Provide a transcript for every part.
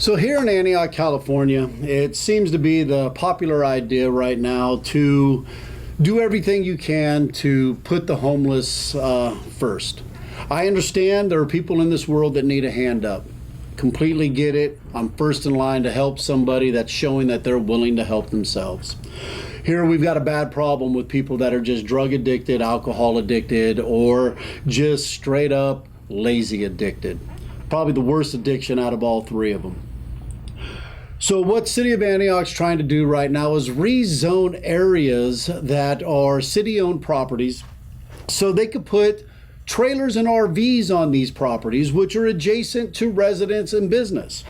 So here in Antioch, California, it seems to be the popular idea right now to do everything you can to put the homeless first. I understand there are people in this world that need a hand up. Completely get it. I'm first in line to help somebody that's showing that they're willing to help themselves. Here we've got a bad problem with people that are just drug addicted, alcohol addicted, or just straight up lazy addicted. Probably the worst addiction out of all three of them. So what City of Antioch's trying to do right now is rezone areas that are city-owned properties so they could put trailers and RVs on these properties, which are adjacent to residents and business.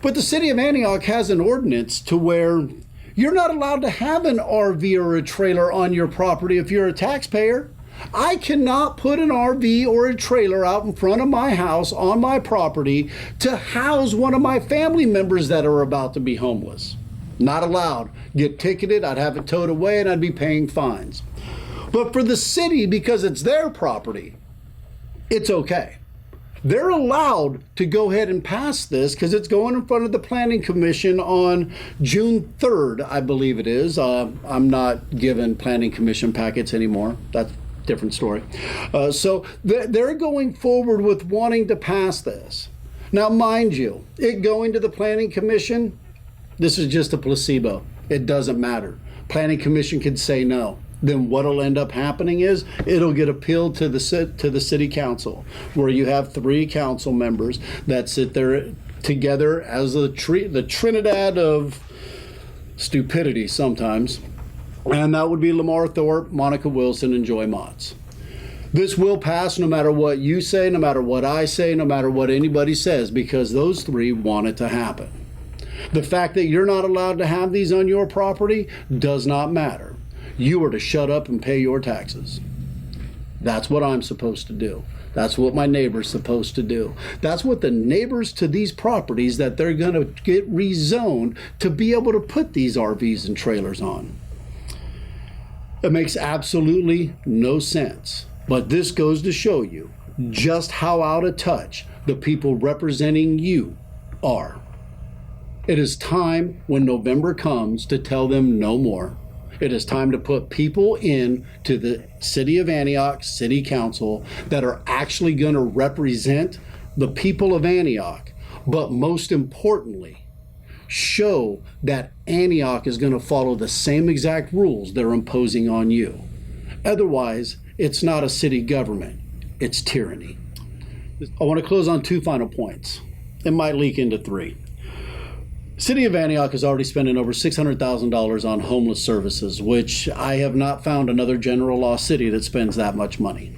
But the City of Antioch has an ordinance to where you're not allowed to have an RV or a trailer on your property if you're a taxpayer. I cannot put an RV or a trailer out in front of my house on my property to house one of my family members that are about to be homeless. Not allowed. Get ticketed, I'd have it towed away, and I'd be paying fines. But for the city, because it's their property, it's okay. They're allowed to go ahead and pass this because it's going in front of the Planning Commission on June 3rd, I believe it is. I'm not given Planning Commission packets anymore. That's different story. So they're going forward with wanting to pass this. Now, mind you, it going to the Planning Commission, this is just a placebo. It doesn't matter. Planning Commission could say no. Then what'll end up happening is it'll get appealed to the city council, where you have 3 council members that sit there together as the Trinidad of stupidity sometimes. And that would be Lamar Thorpe, Monica Wilson, and Joy Motz. This will pass no matter what you say, no matter what I say, no matter what anybody says, because those 3 want it to happen. The fact that you're not allowed to have these on your property does not matter. You are to shut up and pay your taxes. That's what I'm supposed to do. That's what my neighbor's supposed to do. That's what the neighbors to these properties that they're going to get rezoned to be able to put these RVs and trailers on. It makes absolutely no sense. But this goes to show you just how out of touch the people representing you are. It is time when November comes to tell them no more. It is time to put people in to the City of Antioch City Council that are actually going to represent the people of Antioch, but most importantly, show that Antioch is going to follow the same exact rules they're imposing on you. Otherwise, it's not a city government, it's tyranny. I want to close on 2 final points. It might leak into 3. City of Antioch is already spending over $600,000 on homeless services, which I have not found another general law city that spends that much money.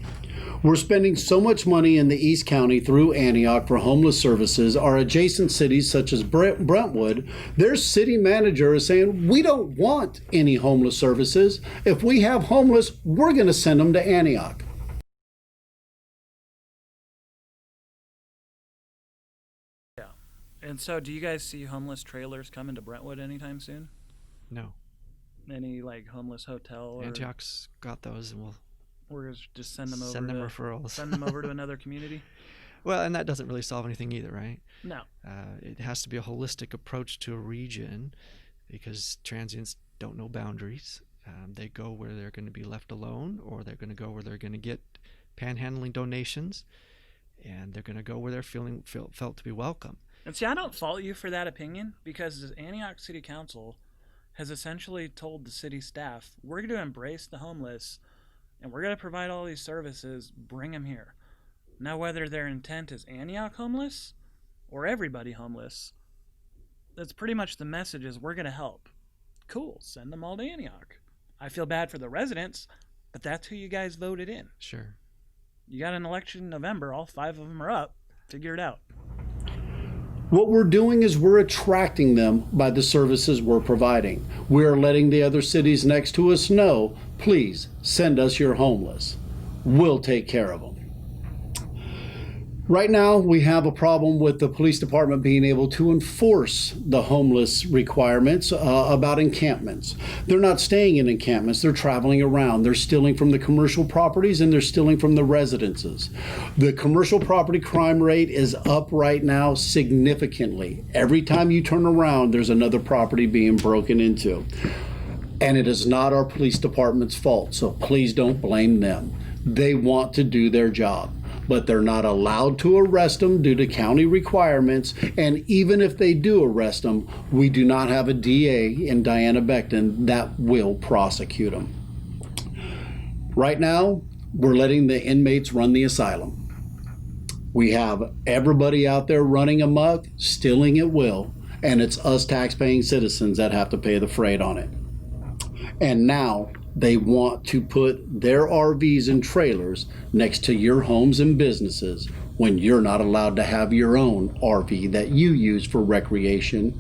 We're spending so much money in the East County through Antioch for homeless services. Our adjacent cities such as Brentwood, their city manager is saying, we don't want any homeless services. If we have homeless, we're going to send them to Antioch. And so do you guys see homeless trailers coming to Brentwood anytime soon? No. Any like homeless hotel? Or Antioch's got those, and we're just send them over. send them referrals. Send them over to another community. Well, and that doesn't really solve anything either, right? No. It has to be a holistic approach to a region, because transients don't know boundaries. They go where they're going to be left alone, or they're going to go where they're going to get panhandling donations, and they're going to go where they're felt to be welcome. And see, I don't fault you for that opinion, because the Antioch City Council has essentially told the city staff, we're going to embrace the homeless and we're going to provide all these services, bring them here. Now, whether their intent is Antioch homeless or everybody homeless, that's pretty much the message is we're going to help. Cool, send them all to Antioch. I feel bad for the residents, but that's who you guys voted in. Sure. You got an election in November, all 5 of them are up. Figure it out. What we're doing is we're attracting them by the services we're providing. We're letting the other cities next to us know, please send us your homeless. We'll take care of them. Right now, we have a problem with the police department being able to enforce the homeless requirements about encampments. They're not staying in encampments, they're traveling around. They're stealing from the commercial properties and they're stealing from the residences. The commercial property crime rate is up right now significantly. Every time you turn around, there's another property being broken into. And it is not our police department's fault, so please don't blame them. They want to do their job, but they're not allowed to arrest them due to county requirements. And even if they do arrest them, we do not have a DA in Diana Beckton that will prosecute them. Right now, we're letting the inmates run the asylum. We have everybody out there running amok, stealing at will, and it's us taxpaying citizens that have to pay the freight on it. And now they want to put their RVs and trailers next to your homes and businesses when you're not allowed to have your own RV that you use for recreation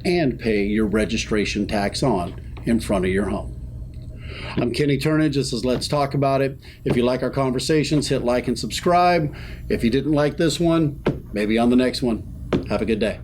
and pay your registration tax on in front of your home. I'm Kenny Turnage. This is Let's Talk About It. If you like our conversations, hit like and subscribe. If you didn't like this one, maybe on the next one. Have a good day.